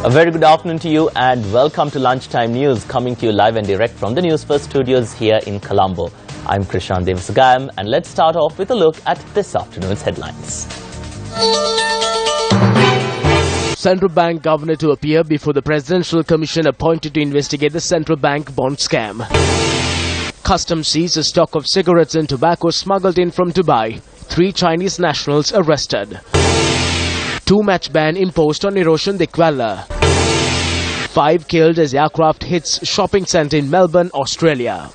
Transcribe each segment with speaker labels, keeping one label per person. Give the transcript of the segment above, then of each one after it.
Speaker 1: A very good afternoon to you and welcome to Lunchtime News, coming to you live and direct from the Newsfirst studios here in Colombo. I'm Krishan Devasagam and let's start off with a look at this afternoon's headlines.
Speaker 2: Central Bank Governor to appear before the Presidential Commission appointed to investigate the central bank bond scam. Customs seized a stock of cigarettes and tobacco smuggled in from Dubai. 3 Chinese nationals arrested. 2-match ban imposed on Eroshan Dikwala. 5 killed as aircraft hits shopping centre in Melbourne, Australia.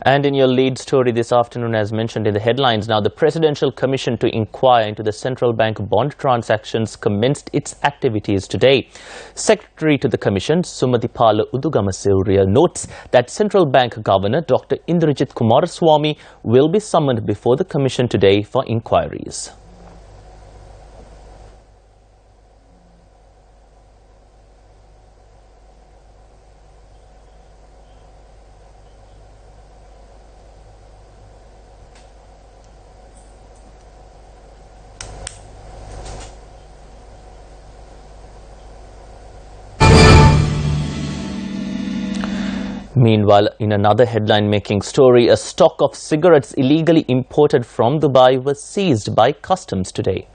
Speaker 1: And in your lead story this afternoon, as mentioned in the headlines, now the Presidential Commission to inquire into the central bank bond transactions commenced its activities today. Secretary to the Commission, Sumathipala Udugamasuriya, notes that Central Bank Governor Dr. Indrajit Kumaraswamy will be summoned before the Commission today for inquiries. Meanwhile, in another headline-making story, a stock of cigarettes illegally imported from Dubai was seized by customs today.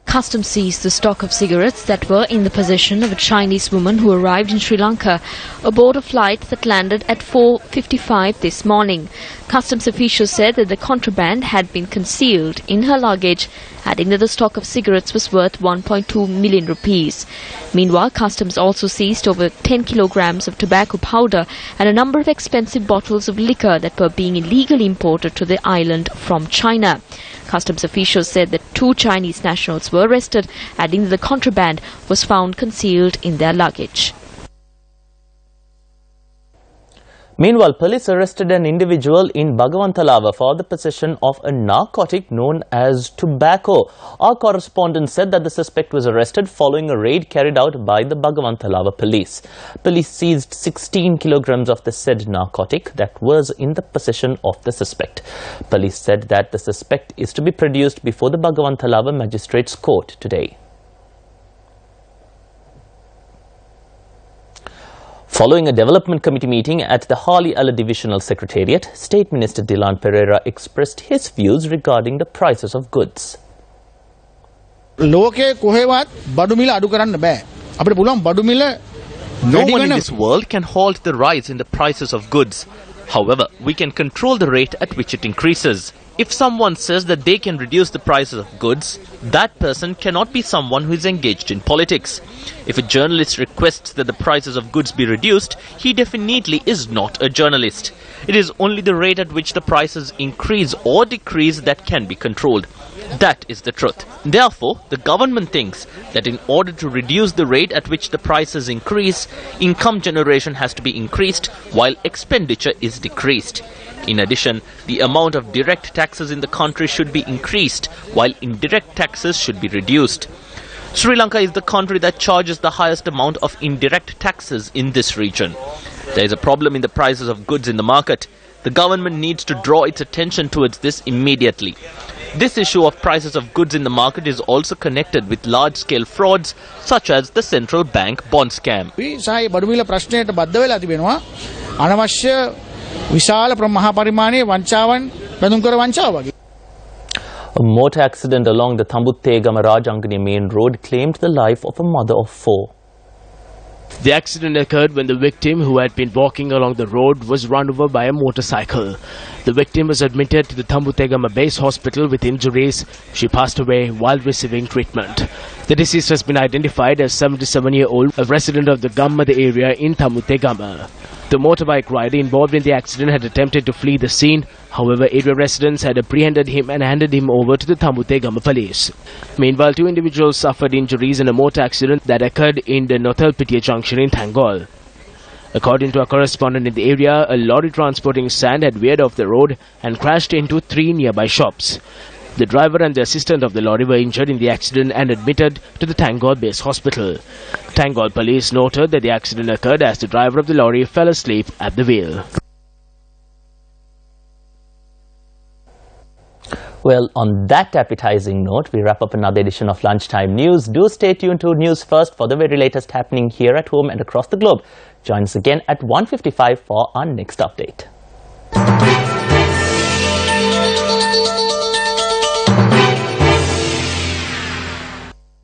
Speaker 3: Customs seized the stock of cigarettes that were in the possession of a Chinese woman who arrived in Sri Lanka aboard a flight that landed at 4:55 this morning. Customs officials said that the contraband had been concealed in her luggage, adding that the stock of cigarettes was worth 1.2 million rupees. Meanwhile, Customs also seized over 10 kilograms of tobacco powder and a number of expensive bottles of liquor that were being illegally imported to the island from China. Customs officials said that 2 Chinese nationals were arrested, adding that the contraband was found concealed in their luggage.
Speaker 1: Meanwhile, police arrested an individual in Bhagavantalava for the possession of a narcotic known as tobacco. Our correspondent said that the suspect was arrested following a raid carried out by the Bhagavantalava police. Police seized 16 kilograms of the said narcotic that was in the possession of the suspect. Police said that the suspect is to be produced before the Bhagavantalava Magistrates Court today. Following a development committee meeting at the Harley Alla Divisional Secretariat, State Minister Dilan Pereira expressed his views regarding the prices of goods.
Speaker 4: No
Speaker 5: one in this world can halt the rise in the prices of goods. However, we can control the rate at which it increases. If someone says that they can reduce the prices of goods, that person cannot be someone who is engaged in politics. If a journalist requests that the prices of goods be reduced, he definitely is not a journalist. It is only the rate at which the prices increase or decrease that can be controlled. That is the truth. Therefore, the government thinks that in order to reduce the rate at which the prices increase, income generation has to be increased while expenditure is decreased. In addition, the amount of direct taxes in the country should be increased while indirect taxes should be reduced. Sri Lanka is the country that charges the highest amount of indirect taxes in this region. There is a problem in the prices of goods in the market. The government needs to draw its attention towards this immediately. This issue of prices of goods in the market is also connected with large-scale frauds such as the central bank bond scam.
Speaker 1: A motor accident along the Tambutte-Gama Rajangani main road claimed the life of a mother of 4.
Speaker 2: The accident occurred when the victim, who had been walking along the road, was run over by a motorcycle. The victim was admitted to the Tambutte-Gama base hospital with injuries. She passed away while receiving treatment. The deceased has been identified as 77-year-old, a resident of the Gammada area in Tambutte-Gama. The motorbike rider involved in the accident had attempted to flee the scene. However, area residents had apprehended him and handed him over to the Tambutte-Gama police. Meanwhile, 2 individuals suffered injuries in a motor accident that occurred in the Nothalpitiya junction in Thangol. According to a correspondent in the area, a lorry transporting sand had veered off the road and crashed into 3 nearby shops. The driver and the assistant of the lorry were injured in the accident and admitted to the Thangol base hospital. Thangol police noted that the accident occurred as the driver of the lorry fell asleep at the wheel.
Speaker 1: Well, on that appetizing note, we wrap up another edition of Lunchtime News. Do stay tuned to News First for the very latest happening here at home and across the globe. Join us again at 1:55 for our next update.